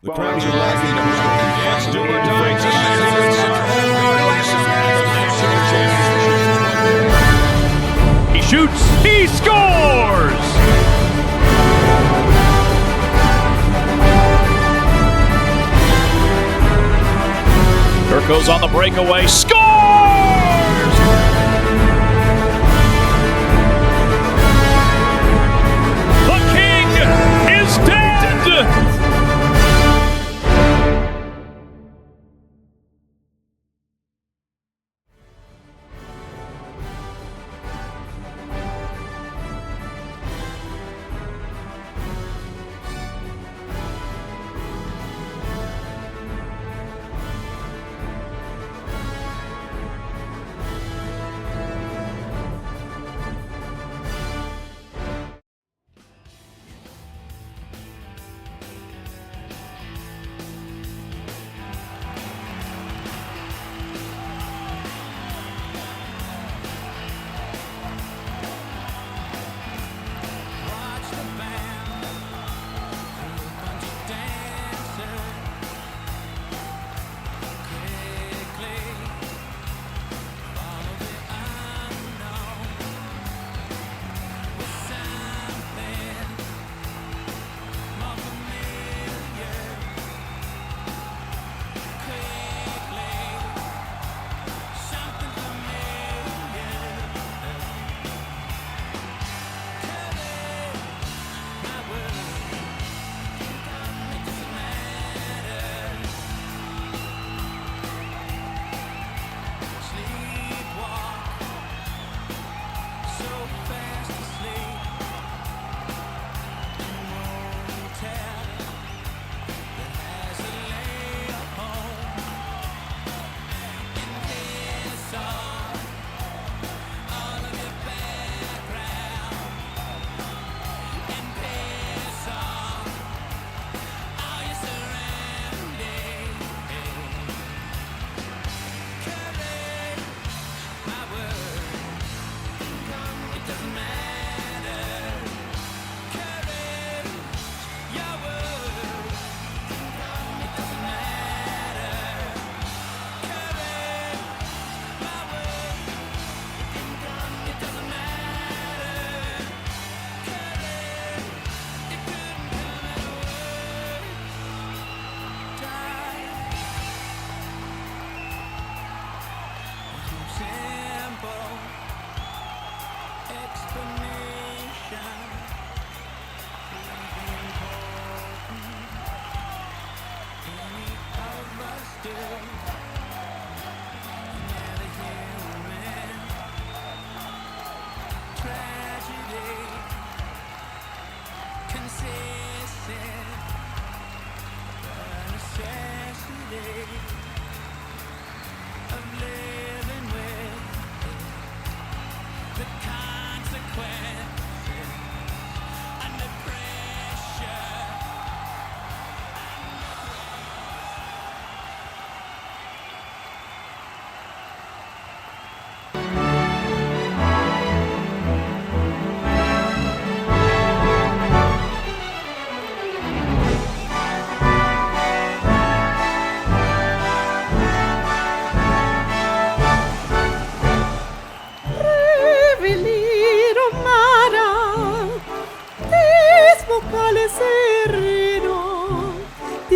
The crowds are laughing about it's do or die tonight. He shoots, he scores! Turco's on the breakaway, scores! The king is dead!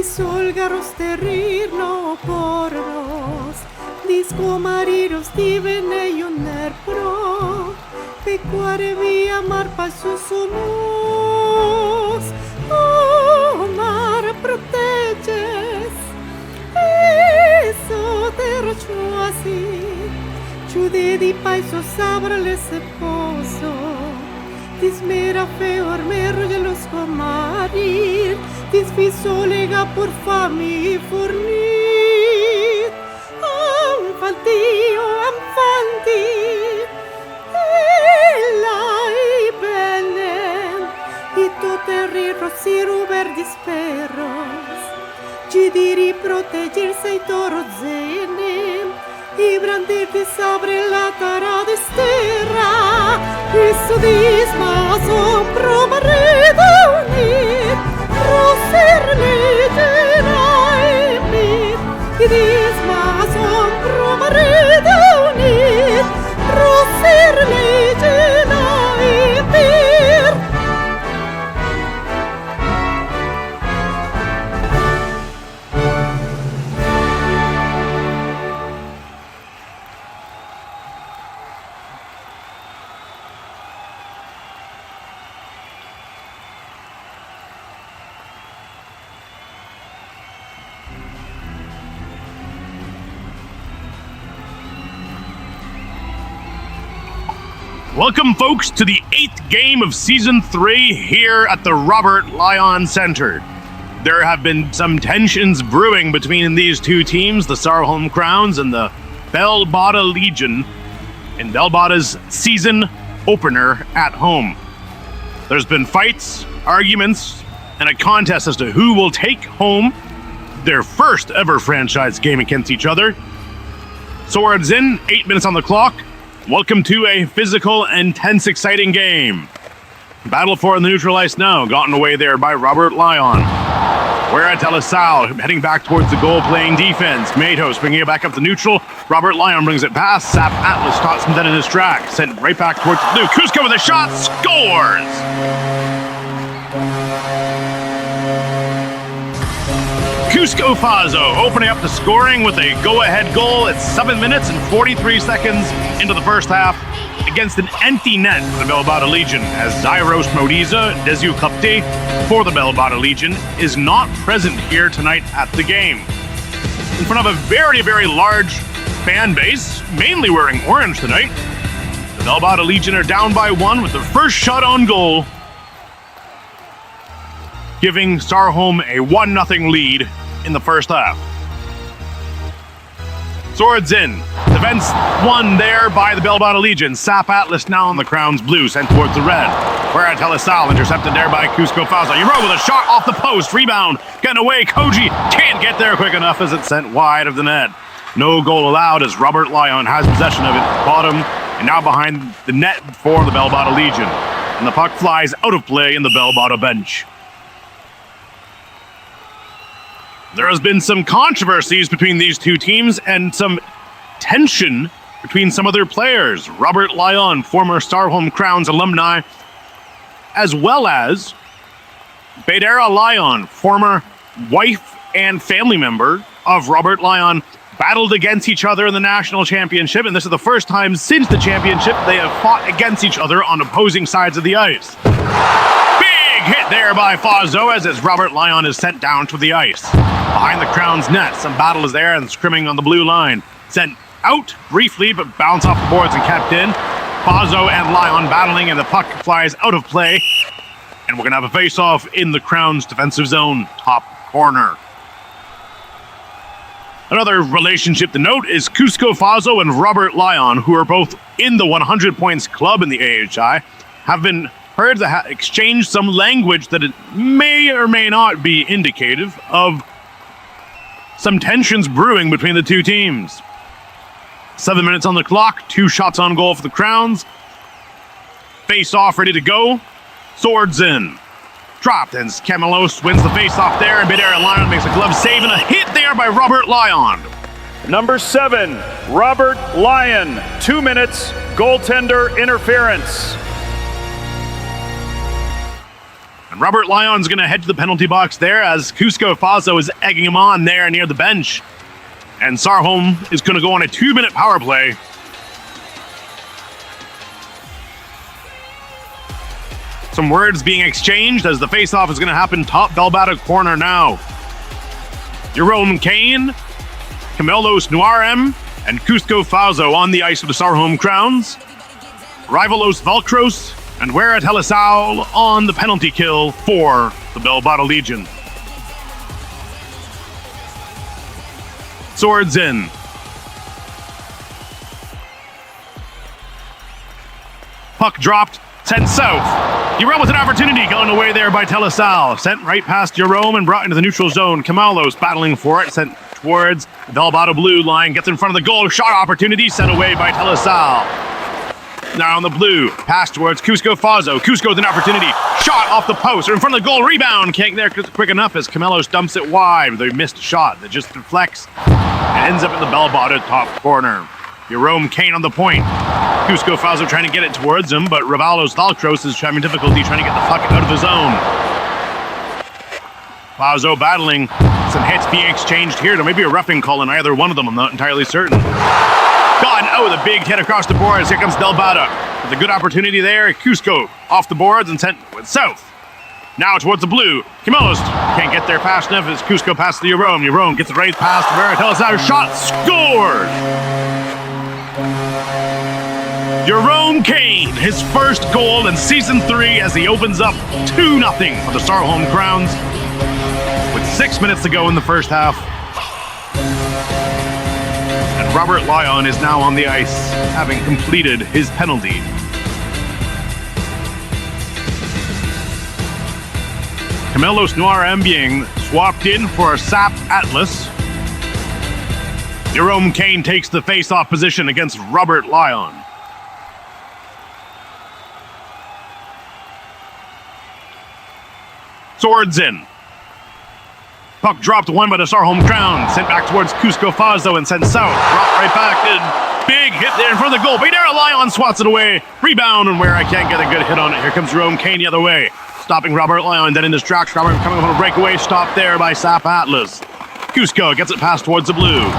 Solgaros terrirno pornos, disco mariros divene ioner pro, pecuare via mar passusumus, oh mar proteges, eso terrochuasi, ciude di paiso sabra le seposo, dismera feor merro de los comarir, disfiso lega por fami fornir, amfantio, ella i bene, i to terrirro siru verdis perros, ci diri proteggerse i toro zene, i brandir di sabre la tara de sterra, isso disma sombro marredo unir, Welcome, folks, to the 8th game of Season 3 here at the Robert Lyon Center. There have been some tensions brewing between these two teams, the Sarovia CROWNS and the Belbada Legion, in Belbada's season opener at home. There's been fights, arguments, and a contest as to who will take home their first ever franchise game against each other. Swords in, 8 minutes on the clock. Welcome to a physical, intense, exciting game. Battle for the neutral ice now, gotten away there by Robert Lyon. We're at Telasal, heading back towards the goal, playing defense. Matos bringing it back up to neutral. Robert Lyon brings it past. Sap Atlas stops him dead in his track. Sent right back towards the blue. Cusco with a shot, scores! Cusco Fazo opening up the scoring with a go-ahead goal at 7 minutes and 43 seconds into the first half against an empty net for the Belbada Legion, as Zyros Modiza Desu Kapte for the Belbada Legion is not present here tonight at the game. In front of a very, very large fan base, mainly wearing orange tonight, the Belbada Legion are down by 1 with the first shot on goal, giving Sarhome a 1-0 lead in the first half. Swords in. Defense won there by the Belbada Legion. Sap Atlas now on the CROWNS blue, sent towards the red. Where Telasal intercepted there by Cusco Fazo. Euro with a shot off the post. Rebound. Getting away. Koji can't get there quick enough as it's sent wide of the net. No goal allowed as Robert Lyon has possession of it. Bottom and now behind the net for the Belbada Legion. And the puck flies out of play in the Belbada bench. There has been some controversies between these two teams and some tension between some of their players. Robert Lyon, former Sarhome CROWNS alumni, as well as Badera Lyon, former wife and family member of Robert Lyon, battled against each other in the national championship, and this is the first time since the championship they have fought against each other on opposing sides of the ice. Hit there by Fazo as Robert Lyon is sent down to the ice. Behind the CROWNS net, some battle is there and scrimming on the blue line. Sent out briefly, but bounced off the boards and kept in. Fazo and Lyon battling, and the puck flies out of play. And we're going to have a face-off in the CROWNS defensive zone, top corner. Another relationship to note is Cusco Fazo and Robert Lyon, who are both in the 100 points club in the AHI, have been heard to exchange some language that it may or may not be indicative of some tensions brewing between the two teams. 7 minutes on the clock, 2 shots on goal for the CROWNS. Face off, ready to go. Swords in. Dropped, and Camilos wins the face off there, and Badera Lyon makes a glove save and a hit there by Robert Lyon. Number 7, Robert Lyon. 2 minutes, goaltender interference. And Robert Lyon's going to head to the penalty box there as Cusco Fazo is egging him on there near the bench. And Sarhome is going to go on a 2-minute power play. Some words being exchanged as the face-off is going to happen top Belbada corner now. Jerome Kane, Camelos Nuarem, and Cusco Fazo on the ice of the Sarhome CROWNS. Rivalos Valkros and Wera Telasal on the penalty kill for the Belbada Legion. Swords in. Puck dropped, sent south. Jerome with an opportunity going away there by Telasal. Sent right past Jerome and brought into the neutral zone. Kamalos battling for it, sent towards the Belbada blue line. Gets in front of the goal. Shot opportunity sent away by Telasal. Now on the blue, pass towards Cusco Fazo. Cusco with an opportunity. Shot off the post or in front of the goal. Rebound. Can't get there quick enough as Camelos dumps it wide. They missed a shot that just deflects and ends up in the bell-bottom top corner. Jerome Kane on the point. Cusco Fazo trying to get it towards him, but Rivalo Stalkros is having difficulty trying to get the puck out of his zone. Fazo battling. Some hits being exchanged here. There may be a roughing call on either one of them. I'm not entirely certain. God, oh, the big hit across the boards. Here comes Delbada with a good opportunity there. Cusco off the boards and sent south. Now towards the blue. Camelos can't get there fast enough as Cusco passes to Jerome. Jerome gets it right past Veritel. Now shot scored. Jerome Kane, his first goal in Season 3 as he opens up 2-0 for the Sarovia Crowns with 6 minutes to go in the first half. And Robert Lyon is now on the ice, having completed his penalty. Camelos Noir Mbieng swapped in for Sap Atlas. Jerome Kane takes the face-off position against Robert Lyon. Swords in. Puck dropped one by the Sarovia Crowns. Sent back towards Cusco Fazo and sent south. Dropped right back in. Big hit there in front of the goal. Baydara Lyon swats it away. Rebound, and where I can't get a good hit on it. Here comes Jerome Kane the other way. Stopping Robert Lyon. Then in distraction. Robert coming up on a breakaway. Stopped there by Sap Atlas. Cusco gets it passed towards the blue.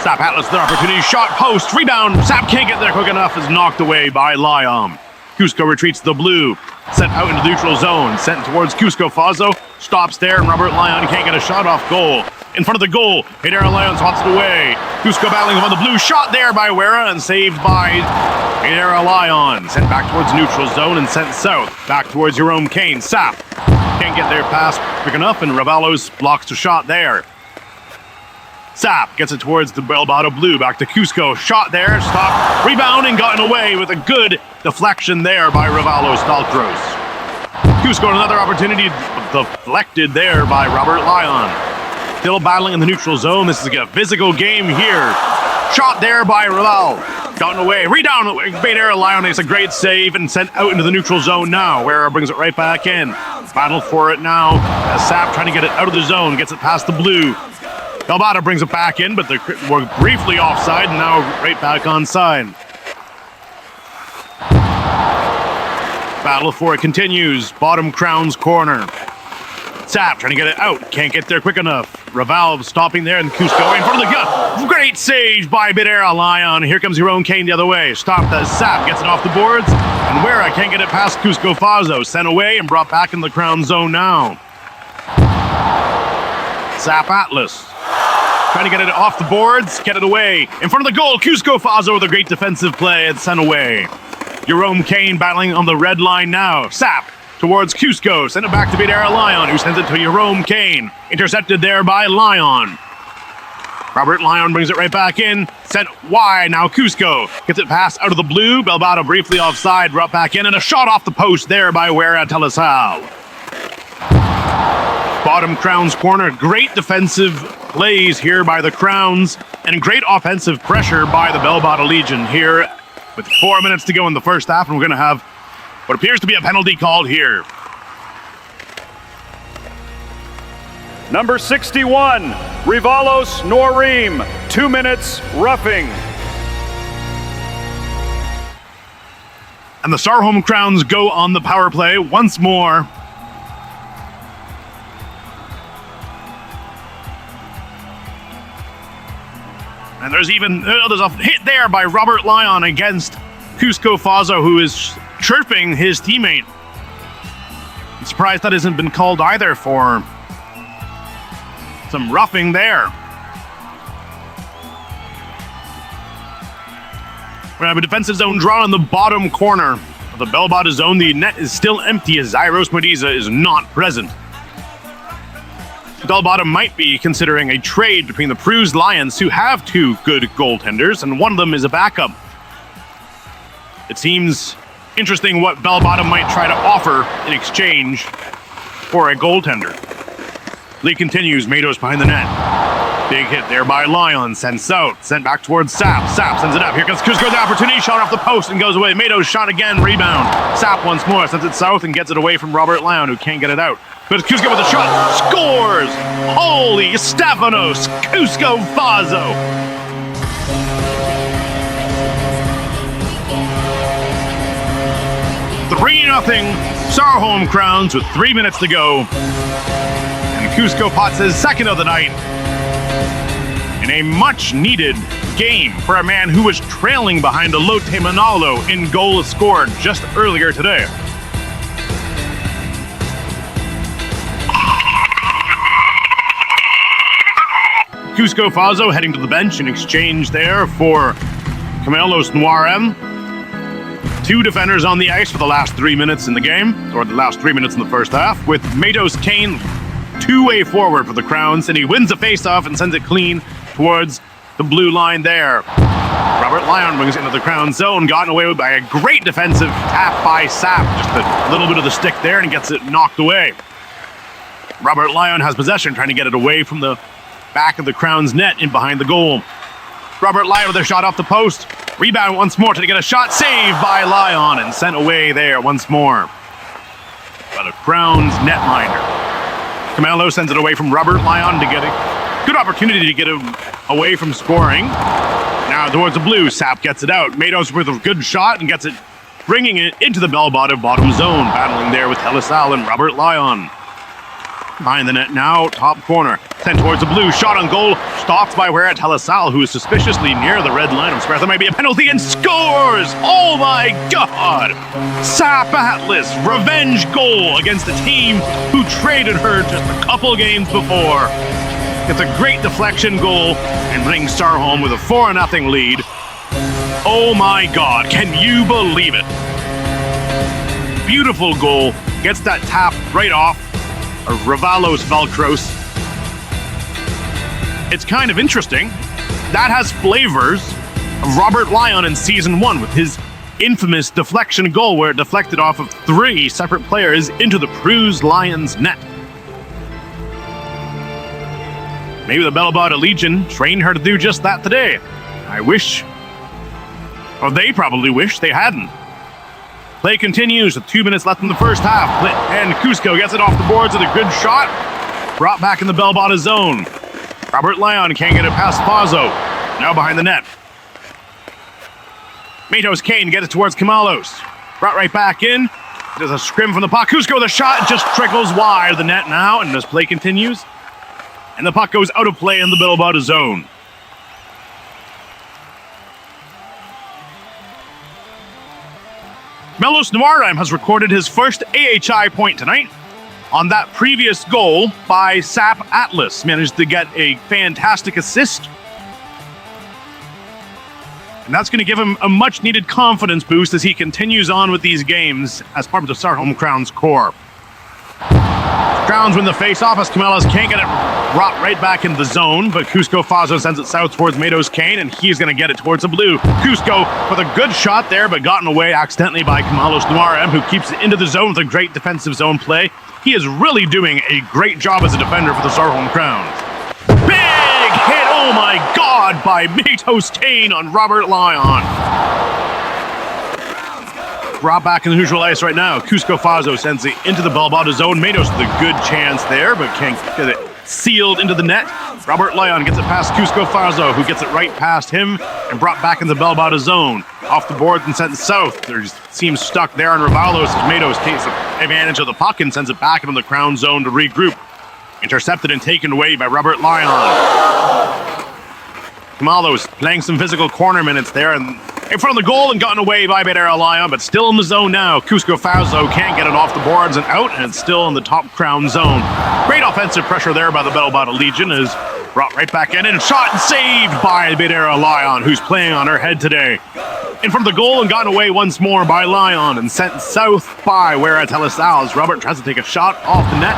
Sap Atlas, their opportunity. Shot post. Rebound. Sap can't get there quick enough. Is knocked away by Lyon. Cusco retreats to the blue. Sent out into the neutral zone. Sent towards Cusco Fazo. Stops there, and Robert Lyon can't get a shot off goal. In front of the goal, Baydara Lyon swats it away. Cusco battling on the blue. Shot there by Wera and saved by Baydara Lyon. Sent back towards the neutral zone and sent south. Back towards Jerome Kane. Sap can't get there pass quick enough, and Ravalos blocks the shot there. Sap gets it towards the bell-bottom blue. Back to Cusco. Shot there. Stopped. Rebound and gotten away with a good deflection there by Rivalo Stalkros. Cusco another opportunity deflected there by Robert Lyon. Still battling in the neutral zone. This is a physical game here. Shot there by Rival. Gotten away. Rebound. Baydara Lyon makes a great save and sent out into the neutral zone now. Wera brings it right back in. Battle for it now. As Sap trying to get it out of the zone. Gets it past the blue. Delbada brings it back in, but we're briefly offside, and now right back onside. Battle for it continues. Bottom Crowns corner. Sap trying to get it out. Can't get there quick enough. Raval stopping there, and Cusco in front of the gun. Great save by Baydara Lyon. Here comes Jerome Kane the other way. Stopped as Sap gets it off the boards, and Wera can't get it past Cusco Fazo. Sent away and brought back in the Crown zone now. Sap Atlas. Trying to get it off the boards, get it away. In front of the goal, Cusco Fazo with a great defensive play and sent away. Jerome Kane battling on the red line now. Sap towards Cusco, send it back to Baydara Lyon, who sends it to Jerome Kane. Intercepted there by Lyon. Robert Lyon brings it right back in, sent wide, now Cusco. Gets it passed out of the blue, Belbada briefly offside, brought back in, and a shot off the post there by Wera Telasal. Bottom Crowns corner, great defensive plays here by the Crowns, and great offensive pressure by the Belbada Legion here with 4 minutes to go in the first half, and we're going to have what appears to be a penalty called here. Number 61, Rivalos Norim, 2 minutes, roughing. And the Sarovia Crowns go on the power play once more. And there's a hit there by Robert Lyon against Cusco Fazo, who is chirping his teammate. I'm surprised that hasn't been called either for some roughing there. We have a defensive zone drawn in the bottom corner of the Belbada zone. The net is still empty as Zyros Mediza is not present. Belbada might be considering a trade between the Prus Lions, who have two good goaltenders, and one of them is a backup. It seems interesting what Belbada might try to offer in exchange for a goaltender. League continues. Matos behind the net. Big hit there by Lion. Sent south. Sent back towards Sap. Sap sends it up. Here comes Cusco. The opportunity. Shot off the post and goes away. Matos shot again. Rebound. Sap once more. Sends it south and gets it away from Robert Lion, who can't get it out. But Cusco with a shot. Scores! Holy Stefanos Cusco Fazo. Nothing. Sarovia Crowns with 3 minutes to go. And Cusco pots his second of the night in a much-needed game for a man who was trailing behind Elote Manalo in goal scored just earlier today. Cusco Fazo heading to the bench in exchange there for Camelos Noirem. 2 defenders on the ice for the last 3 minutes in the game, or the last 3 minutes in the first half, with Matos Kane two-way forward for the Crowns, and he wins the face-off and sends it clean towards the blue line there. Robert Lion brings it into the Crowns zone, gotten away with by a great defensive tap by Sap, just a little bit of the stick there, and gets it knocked away. Robert Lion has possession, trying to get it away from the back of the Crowns net in behind the goal. Robert Lion with a shot off the post. Rebound once more to get a shot saved by Lion and sent away there once more. But a Crowns netminder. Camelo sends it away from Robert Lion to get a good opportunity to get him away from scoring. Now towards the blue, Sap gets it out. Matos with a good shot and gets it, bringing it into the bottom zone, battling there with Telisal and Robert Lion. Behind the net now, top corner. Sent towards the blue, shot on goal, stopped by Wera Telisal, who is suspiciously near the red line of square. There might be a penalty and scores! Oh my god! Sap Atlas, revenge goal against a team who traded her just a couple games before. It's a great deflection goal and brings Star home with a 4-0 lead. Oh my god, can you believe it? Beautiful goal, gets that tap right off of Ravalos Valkros. It's kind of interesting. That has flavors of Robert Lion in Season 1 with his infamous deflection goal where it deflected off of 3 separate players into the Prus Lions net. Maybe the Bellabada Legion trained her to do just that today. I wish, or they probably wish they hadn't. Play continues with 2 minutes left in the first half. And Cusco gets it off the boards with a good shot. Brought back in the Bellabada zone. Robert Lion can't get it past Fazo. Now behind the net. Matos Kane gets it towards Kamalos. Brought right back in. There's a scrim from the puck. Cusco, the shot just trickles wide of the net now. And this play continues. And the puck goes out of play in the Bellabada zone. Melos Noirem has recorded his first AHI point tonight. On that previous goal by Sap Atlas, managed to get a fantastic assist. And that's going to give him a much-needed confidence boost as he continues on with these games as part of the Sarovia Crowns core. Crowns win the face-off as Camelos can't get it brought right back into the zone, but Cusco Fazo sends it south towards Matos Kane, and he's going to get it towards the blue. Cusco with a good shot there, but gotten away accidentally by Camelos Noirem, who keeps it into the zone with a great defensive zone play. He is really doing a great job as a defender for the Sarovia Crowns. Big hit, oh my god, by Matos Kane on Robert Lion. Brought back in the neutral ice right now. Cusco Fazo sends it into the Bellabada zone. Matos with a good chance there, but can't get it sealed into the net. Robert Lion gets it past Cusco Fazo, who gets it right past him and brought back in the Bellabada zone. Off the board and sent south. There seems stuck there on Ravalos as Matos takes advantage of the puck and sends it back into the Crown zone to regroup. Intercepted and taken away by Robert Lion. Kamalos playing some physical corner minutes there and in front of the goal and gotten away by Bedera Lion, but still in the zone now. Cusco Fazo can't get it off the boards and out, and it's still in the top Crown zone. Great offensive pressure there by the Bellabada Legion is brought right back in and shot and saved by Bedera Lion, who's playing on her head today. In front of the goal and gotten away once more by Lion and sent south by Wera Telisal as Robert tries to take a shot off the net.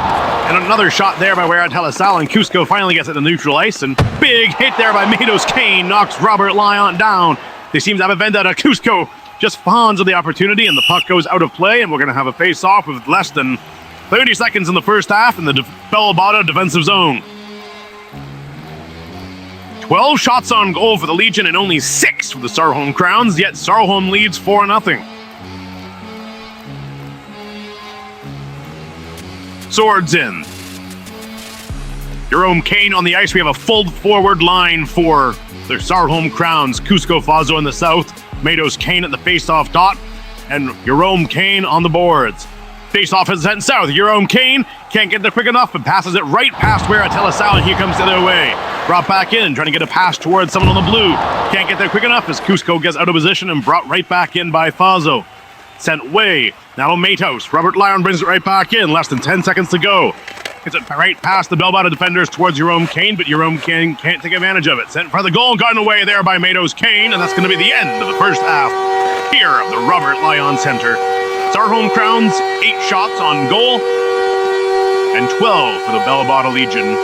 And another shot there by Wera Telisal, and Cusco finally gets it to neutral ice, and big hit there by Matos Kane knocks Robert Lion down. They seem to have a vendetta. Cusco just fawns on the opportunity, and the puck goes out of play, and we're going to have a face-off with less than 30 seconds in the first half in the Bellabada defensive zone. 12 shots on goal for the Legion and only 6 for the Sarovia Crowns, yet Sarovia leads 4-0. Swords in. Jerome Kane on the ice. We have a full forward line for the Sarovia Crowns. Cusco Fazo in the south. Matos Kane at the face-off dot. And Jerome Kane on the boards. Face-off is sent south. Jerome Kane can't get there quick enough, but passes it right past where Atelasau, and here comes the other way. Brought back in, trying to get a pass towards someone on the blue. Can't get there quick enough as Cusco gets out of position and brought right back in by Fazo. Sent way. Now Matos. Robert Lyon brings it right back in. Less than 10 seconds to go. Gets it right past the Bellbottom defenders towards Jerome Kane, but Jerome Kane can't take advantage of it. Sent in front of the goal, gotten away there by Matos Kane, and that's going to be the end of the first half here of the Robert Lyon Center. Sarovia Crowns, 8 shots on goal, and 12 for the Bellbottom Legion.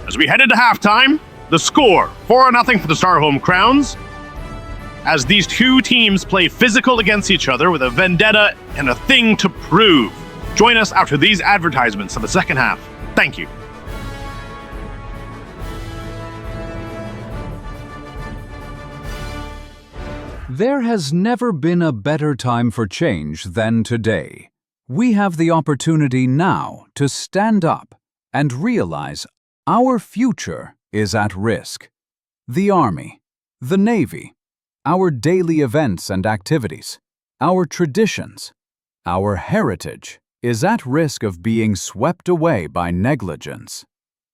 As we head into halftime, the score, 4-0 for the Sarovia Crowns, as these two teams play physical against each other with a vendetta and a thing to prove. Join us after these advertisements of the second half. Thank you. There has never been a better time for change than today. We have the opportunity now to stand up and realize our future is at risk. The Army, the Navy, our daily events and activities, our traditions, our heritage is at risk of being swept away by negligence.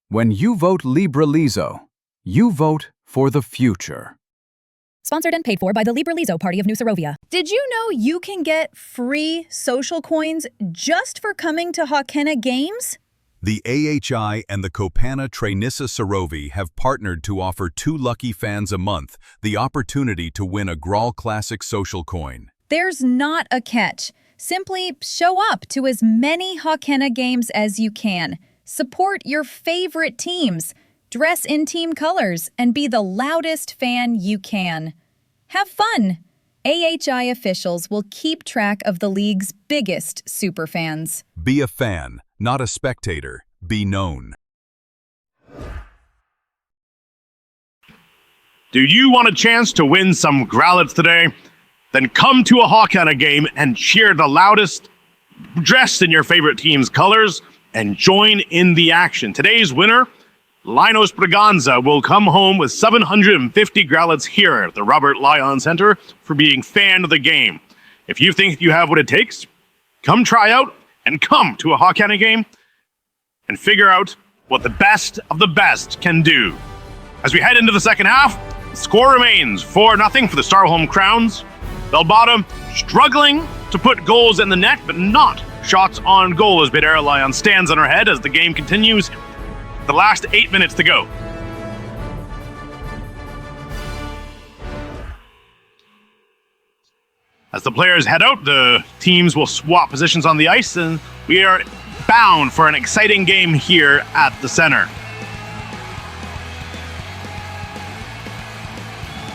When you vote Liberalizo, you vote for the future. Sponsored and paid for by the Liberalizo Party of New Sarovia. Did you know you can get free social coins just for coming to Hoquenna Games? The AHI and the Hoquenna Trainissa Sarovi have partnered to offer 2 lucky fans a month the opportunity to win a Graal Classic social coin. There's not a catch. Simply show up to as many Hoquenna games as you can. Support your favorite teams. Dress in team colors and be the loudest fan you can. Have fun! AHI officials will keep track of the league's biggest superfans. Be a fan, not a spectator. Be known. Do you want a chance to win some growlets today? Then come to a Hoquenna game and cheer the loudest, dressed in your favorite team's colors, and join in the action. Today's winner, Linus Braganza, will come home with 750 growlets here at the Robert Lyon Center for being fan of the game. If you think you have what it takes, come try out and come to a Hoquenna game and figure out what the best of the best can do. As we head into the second half, the score remains 4-0 for the Sarovia Crowns. Bellbottom struggling to put goals in the net, but not shots on goal as Bidera Lyon stands on her head as the game continues. The last 8 minutes to go. As the players head out, the teams will swap positions on the ice, and we are bound for an exciting game here at the center.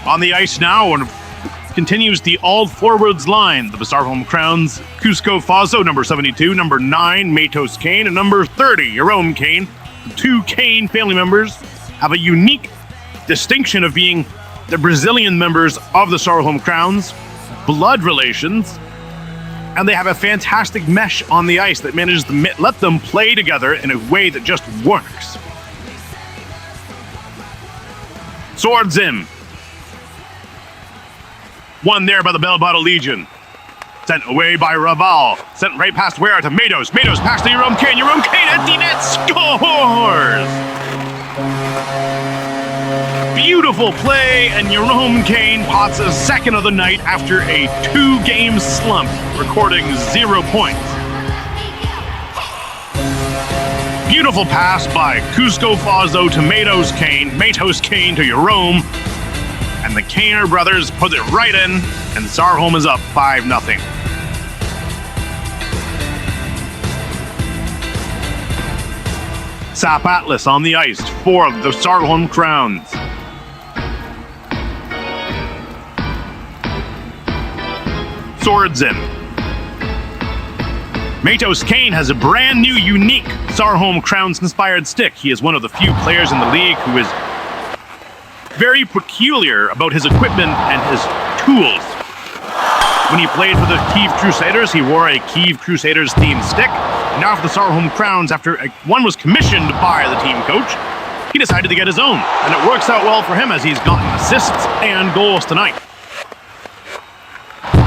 On the ice now, and continues the all-forwards line. The Sarovia Crowns, Cusco Fazo, number 72, number 9, Matos Kane, and number 30, Jerome Kane. The 2 Kane family members have a unique distinction of being the Brazilian members of the Sarovia Crowns, blood relations, and they have a fantastic mesh on the ice that manages to let them play together in a way that just works. Swords in. Won there by the Bellbottom Legion. Sent away by Raval. Sent right past Ware to Matos. Matos past to Jerome Kane. Jerome Kane at the net scores! Beautiful play, and Jerome Kane pots a second of the night after a 2-game slump, recording 0 points. Beautiful pass by Cusco Fazo to Matos Kane to Jerome, and the Kaner brothers put it right in, and Sarovia is up 5-0. Sap Atlas on the ice for the Sarovia Crowns. Swords in. Matos Kane has a brand new, unique Sarovia CROWNS-inspired stick. He is one of the few players in the league who is very peculiar about his equipment and his tools. When he played for the Kiev Crusaders, he wore a Kiev Crusaders themed stick. Now for the Sarovia CROWNS, after one was commissioned by the team coach, he decided to get his own. And it works out well for him as he's gotten assists and goals tonight.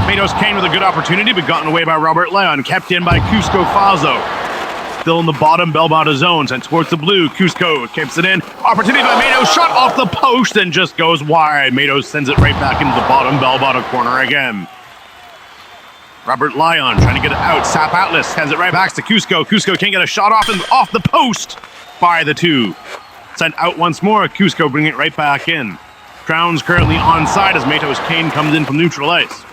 Matos Kane with a good opportunity, but gotten away by Robert Lyon, kept in by Cusco Fazo. Still in the bottom Belbada zone, sent towards the blue. Cusco keeps it in. Opportunity by Matos, shot off the post and just goes wide. Matos sends it right back into the bottom Belbada corner again. Robert Lyon trying to get it out. Sap Atlas sends it right back to Cusco. Cusco can't get a shot off and off the post by the two. Sent out once more. Cusco bringing it right back in. CROWNS currently onside as Matos Kane comes in from neutral ice.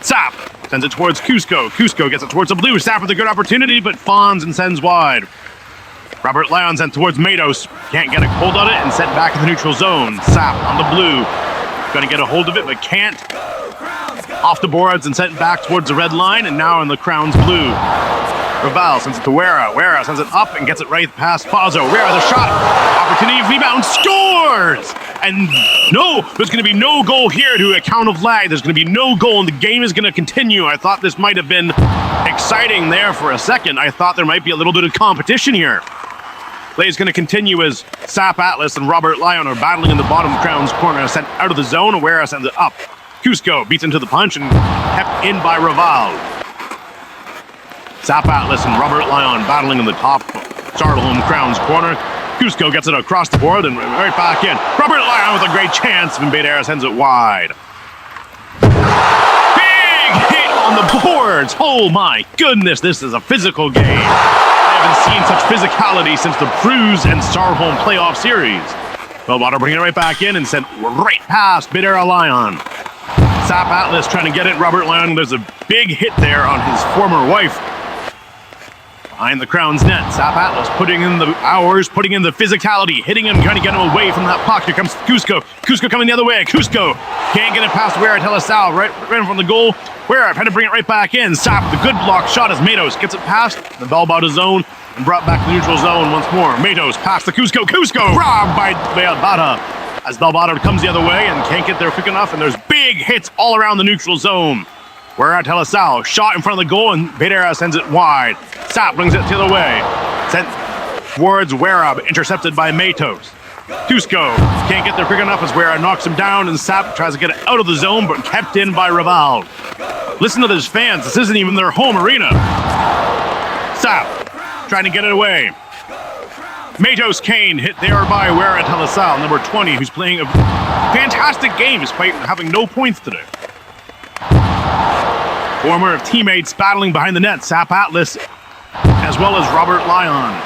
Sap sends it towards Cusco. Cusco gets it towards the blue. Sap with a good opportunity, but fawns and sends wide. Robert Lyon sent towards Matos. Can't get a hold on it and sent back in the neutral zone. Sap on the blue. Going to get a hold of it, but can't. Off the boards and sent back towards the red line, and now in the CROWNS blue. Raval sends it to Wera. Wera sends it up and gets it right past Fazo. Wera the shot. Opportunity, rebound, scores! And no, there's going to be no goal here to account of lag. There's going to be no goal, and the game is going to continue. I thought this might have been exciting there for a second. I thought there might be a little bit of competition here. Play is going to continue as Sap Atlas and Robert Lyon are battling in the bottom CROWNS corner. Sent out of the zone. Wera sends it up. Cusco beats into the punch and kept in by Raval. Sap Atlas and Robert Lyon battling in the top Sarovia CROWNS corner. Cusco gets it across the board and right back in. Robert Lyon with a great chance. Beidera sends it wide. Big hit on the boards. Oh my goodness, this is a physical game. I haven't seen such physicality since the Cruise and Sarovia playoff series. Belbada bringing it right back in and sent right past Beidera Lyon. Sap Atlas trying to get it. Robert Lyon, there's a big hit there on his former wife. Behind the CROWNS net, Sap Atlas putting in the hours, putting in the physicality, hitting him, trying to get him away from that puck. Here comes Cusco. Cusco coming the other way. Cusco can't get it past Wera Telesal, right in from the goal. Wera trying to bring it right back in. Sap with a good block shot as Matos gets it past the Belbada zone and brought back to the neutral zone once more. Matos past the Cusco. Cusco robbed by Belbada as Belbada comes the other way and can't get there quick enough, and there's big hits all around the neutral zone. Wera Telesal shot in front of the goal and Beidera sends it wide. Sap brings it the other way. Sent towards Wera, intercepted by Matos. Cusco can't get there quick enough as Wera knocks him down and Sap tries to get it out of the zone but kept in by Raval. Listen to these fans, this isn't even their home arena. Sap trying to get it away. Matos Kane hit there by Wera Telesal, number 20, who's playing a fantastic game despite having no points today. Former teammates battling behind the net, Sap Atlas, as well as Robert Lyon.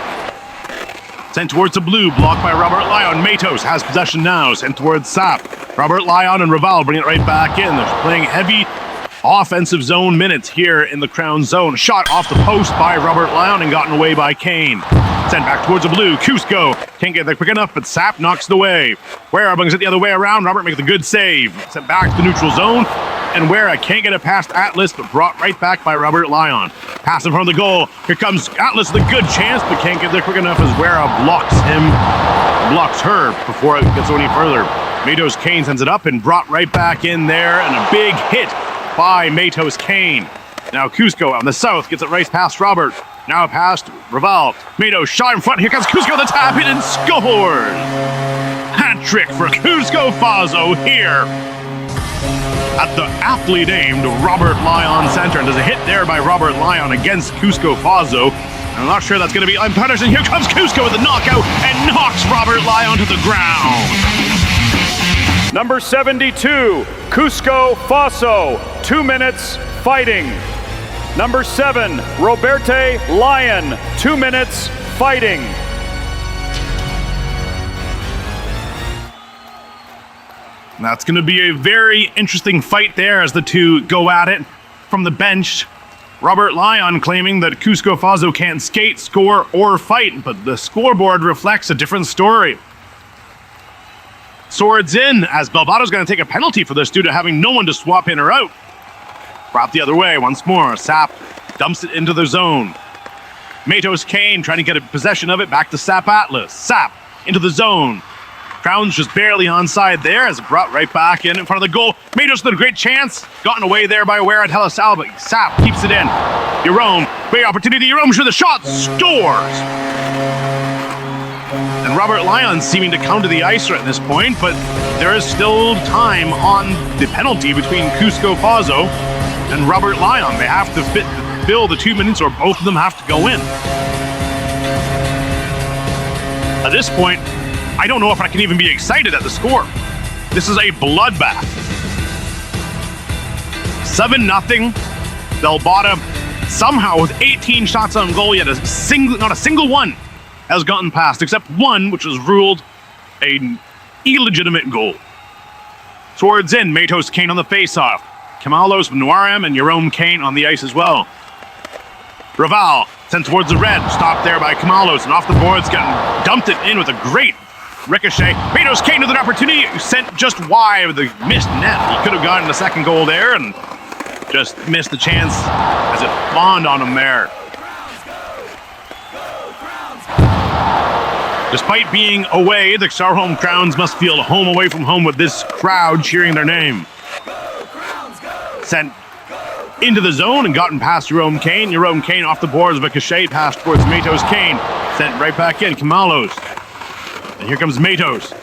Sent towards the blue, blocked by Robert Lyon. Matos has possession now, sent towards Sap. Robert Lyon and Raval bring it right back in. They're playing heavy offensive zone minutes here in the CROWNS zone. Shot off the post by Robert Lyon and gotten away by Kane. Sent back towards the blue. Cusco can't get there quick enough, but Sap knocks it away. Wera brings it the other way around. Robert makes a good save. Sent back to the neutral zone. And Wera can't get it past Atlas, but brought right back by Robert Lyon. Pass in front of the goal. Here comes Atlas with a good chance, but can't get there quick enough as Wera blocks her before it gets any further. Matos Kane sends it up and brought right back in there, and a big hit by Matos Kane. Now Cusco on the south gets it right past Robert. Now past Raval. Matos shot in front. Here comes Cusco, the tap in and scores! Hat trick for Cusco Fazo here at the aptly named Robert Lyon Center. And there's a hit there by Robert Lyon against Cusco Fazo. I'm not sure that's going to be unpunished. And here comes Cusco with a knockout and knocks Robert Lyon to the ground. Number 72, Cusco Faso, 2 minutes fighting. Number 7, Roberte Lyon, 2 minutes fighting. That's going to be a very interesting fight there as the two go at it from the bench. Robert Lyon claiming that Cusco Fazo can't skate, score, or fight, but the scoreboard reflects a different story. Swords in, as Belbada's going to take a penalty for this due to having no one to swap in or out. Brought the other way once more. Sap dumps it into the zone. Matos Kane trying to get a possession of it, back to Sap Atlas. Sap into the zone. Crowns just barely onside there as it brought right back in front of the goal. Matos with a great chance, gotten away there by Wera Telasal, but Sap keeps it in. Jerome, great opportunity. Jerome shoots the shot, scores! And Robert Lyon seeming to come to the ice right at this point, but there is still time on the penalty between Cusco Fazo and Robert Lyon. They have to fill the 2 minutes or both of them have to go in. At this point, I don't know if I can even be excited at the score. This is a bloodbath. 7-0. Belbada somehow with 18 shots on goal, yet not a single one has gotten past, except one, which was ruled an illegitimate goal. Towards in, Matos Kane on the face-off. Kamalos, Noirem, and Jerome Kane on the ice as well. Raval sent towards the red, stopped there by Kamalos, and off the boards, dumped it in with a great ricochet. Matos Kane with an opportunity, sent just wide with a missed net. He could have gotten the second goal there and just missed the chance as it fawned on him there. Despite being away, the Sarovia Crowns must feel home away from home with this crowd cheering their name. Sent into the zone and gotten past Jerome Kane. Jerome Kane off the boards, ricochet pass towards Matos Kane. Sent right back in, Kamalos. And here comes Matos.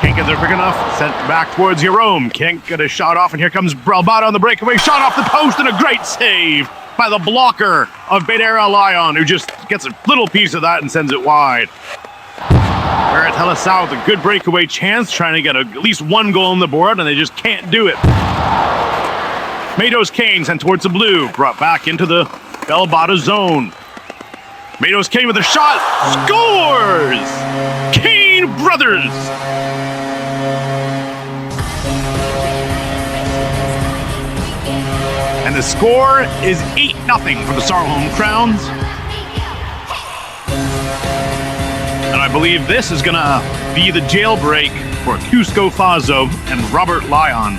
Can't get there quick enough. Sent back towards Jerome. Can't get a shot off, and here comes Bralbata on the breakaway. Shot off the post, and a great save by the blocker of Bedera Lyon, who just gets a little piece of that and sends it wide. Wera Telasal with a good breakaway chance, trying to get at least one goal on the board, and they just can't do it. Matos Kane sent towards the blue, brought back into the Belbada zone. Matos Kane with a shot, scores! Kane brothers! And the score is 8-0 for the Sarovia Crowns. And I believe this is gonna be the jailbreak for Cusco Fazo and Robert Lyon,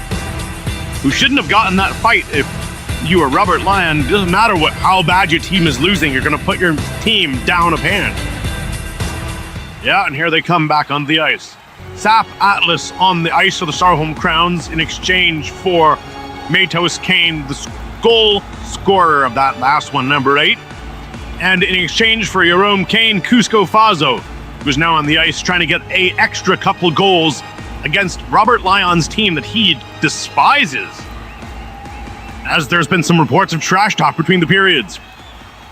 who shouldn't have gotten that fight. If you were Robert Lyon, it doesn't matter how bad your team is losing, you're gonna put your team down a pan. Yeah, and here they come back on the ice. Sap Atlas on the ice for the Sarovia Crowns in exchange for Matos Kane, the goal scorer of that last one, number 8. And in exchange for Jerome Kane, Cusco Fazo, who's now on the ice trying to get an extra couple goals against Robert Lyon's team that he despises, as there's been some reports of trash talk between the periods.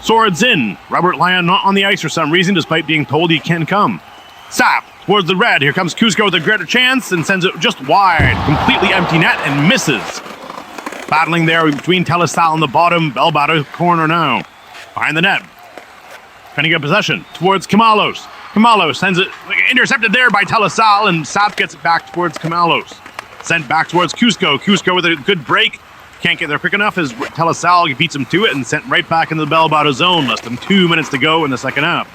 Swords in. Robert Lyon not on the ice for some reason, despite being told he can come. Sap towards the red. Here comes Cusco with a greater chance and sends it just wide. Completely empty net and misses. Battling there between Telasal and the bottom. Belbada corner now. Behind the net. Trying to get possession towards Kamalos. Kamalos sends it intercepted there by Telasal, and Sap gets it back towards Kamalos. Sent back towards Cusco. Cusco with a good break. Can't get there quick enough as Telasal beats him to it and sent right back into the Belbada zone. Less than 2 minutes to go in the second half.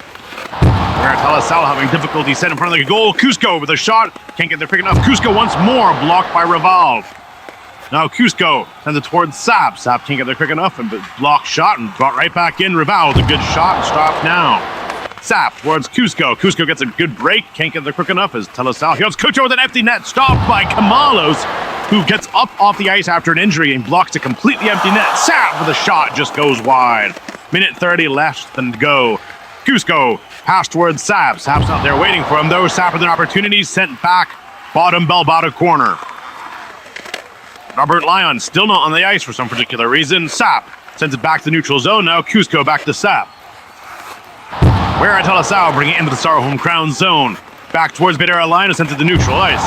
Where Telasal having difficulty set in front of the goal. Cusco with a shot. Can't get there quick enough. Cusco once more blocked by Raval. Now Cusco sends it towards Sap. Sap can't get there quick enough and blocked shot and brought right back in. Raval with a good shot and stopped now. Sap towards Cusco. Cusco gets a good break. Can't get there quick enough as Telasal. Here comes Cucho with an empty net. Stopped by Kamalos, who gets up off the ice after an injury and blocks a completely empty net. Sap with a shot just goes wide. Minute 30 left to go. Cusco pass towards Sap. Sap's not there waiting for him though. Sap with an opportunity, sent back bottom Belbada corner. Robert Lyon still not on the ice for some particular reason. Sap sends it back to the neutral zone. Now Cusco back to Sap. Wera Telasal bringing it into the Sarovia Crowns zone. Back towards Bedera Lyon, sent to the neutral ice.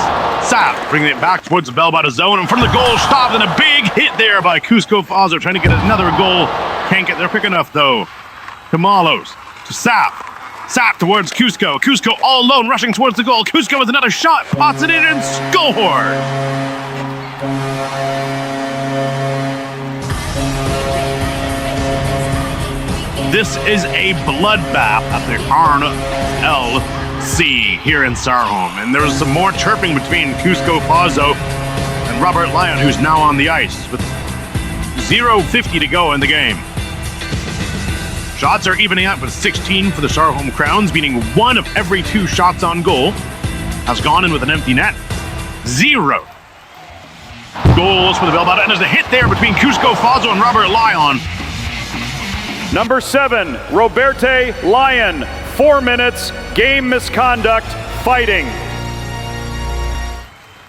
Sap bringing it back towards the Belbada zone. In front of the goal, stopped, and a big hit there by Cusco Fazo, trying to get another goal. Can't get there quick enough though. Kamalos to Sap. Sap towards Cusco. Cusco all alone, rushing towards the goal. Cusco with another shot, pots it in and scores. This is a bloodbath at the RNLC here in Sarovia, and there was some more chirping between Cusco Fazo and Robert Lyon, who's now on the ice with 0:50 to go in the game. Shots are evening out with 16 for the Sarovia Crowns, meaning 1 of every 2 shots on goal has gone in with an empty net. 0 goals for the Bellbada, and there's a hit there between Cusco Fazo and Robert Lyon. Number 7, Roberte Lyon. 4 minutes, game misconduct, fighting.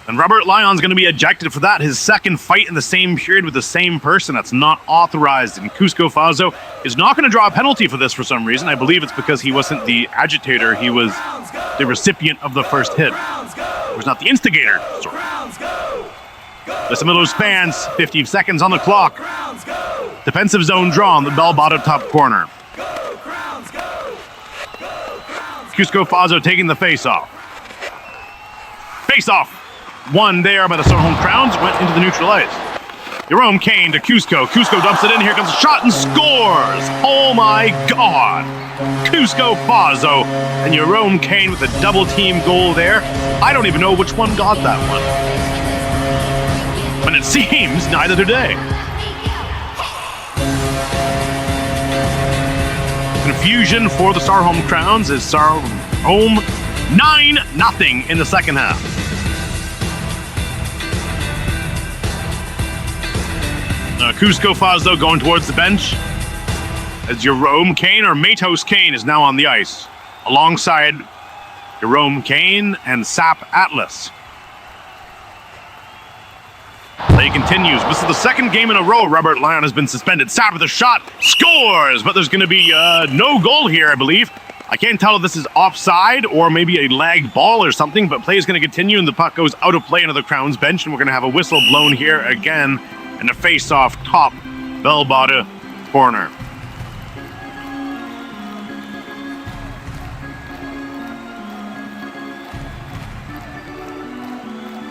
And Robert Lyon's going to be ejected for that. His second fight in the same period with the same person. That's not authorized. And Cusco Fazo is not going to draw a penalty for this for some reason. I believe it's because he wasn't the agitator. He was the recipient of the first hit. He was not the instigator. Sorry. Listen to those fans. 50 seconds on the clock. Defensive zone draw on the Bellbada top corner. Cusco Fazo taking the face-off. Face-off. 1 there by the Sarovia Crowns, went into the neutral ice. Jerome Kane to Cusco. Cusco dumps it in. Here comes a shot and scores. Oh my God. Cusco Fazo and Jerome Kane with a double team goal there. I don't even know which one got that one. But it seems neither do they. Confusion for the Sarovia Crowns as Sarovia 9-0 in the second half. Cusco Fazo going towards the bench as Jerome Kane, or Matos Kane, is now on the ice alongside Jerome Kane and Sap Atlas. Play continues. This is the second game in a row Robert Lyon has been suspended. Sap with a shot, scores, but there's going to be no goal here, I believe. I can't tell if this is offside or maybe a lagged ball or something, but play is going to continue and the puck goes out of play into the Crowns bench, and we're going to have a whistle blown here again. And a face-off top Bellbada corner.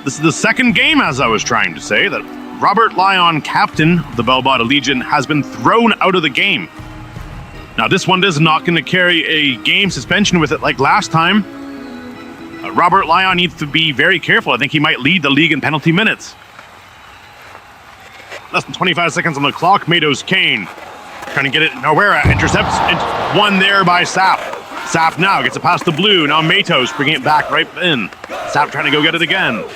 This is the second game, as I was trying to say, that Robert Lyon, captain of the Bellbada Legion, has been thrown out of the game. Now, this one is not going to carry a game suspension with it like last time. Robert Lyon needs to be very careful. I think he might lead the league in penalty minutes. Less than 25 seconds on the clock. Matos Kane trying to get it. Nawera intercepts. It's 1 there by Sap. Sap now gets it past the blue. Now Matos bringing it back right in. Sap trying to go get it again.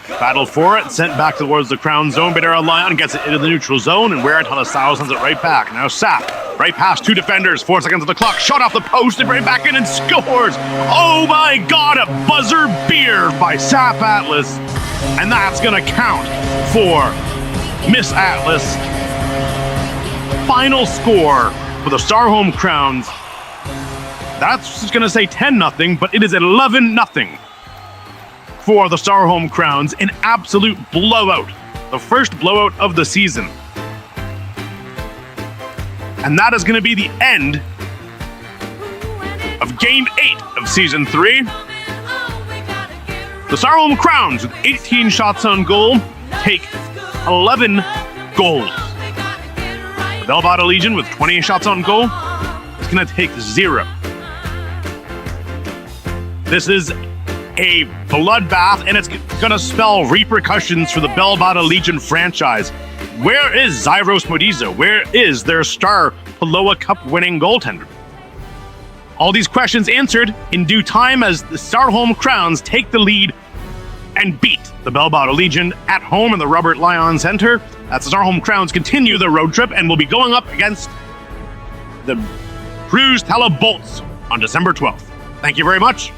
Battle for it. Sent back towards the Crown zone. Bedera Lyon gets it into the neutral zone, and Wera Talasao sends it right back. Now Sap right past 2 defenders. 4 seconds on the clock. Shot off the post and right back in and scores. Oh my God! A buzzer beer by Sap Atlas, and that's gonna count for Miss Atlas. Final score for the Sarovia Crowns. That's going to say 10-0, but it is 11-0 for the Sarovia Crowns. An absolute blowout. The first blowout of the season. And that is going to be the end of Game 8 of Season 3. The Sarovia Crowns, with 18 shots on goal, take 11 goals. The Bellbada Legion with 20 shots on goal is going to take 0. This is a bloodbath, and it's going to spell repercussions for the Bellbada Legion franchise. Where is Zyros Modiza? Where is their star Pulowa Cup winning goaltender? All these questions answered in due time as the Sarovia Crowns take the lead and beat the Bellbada Legion at home in the Robert Lyon Center. That's the Sarovia Crowns continue their road trip and will be going up against the Cruz Tala Bolts on December 12th. Thank you very much.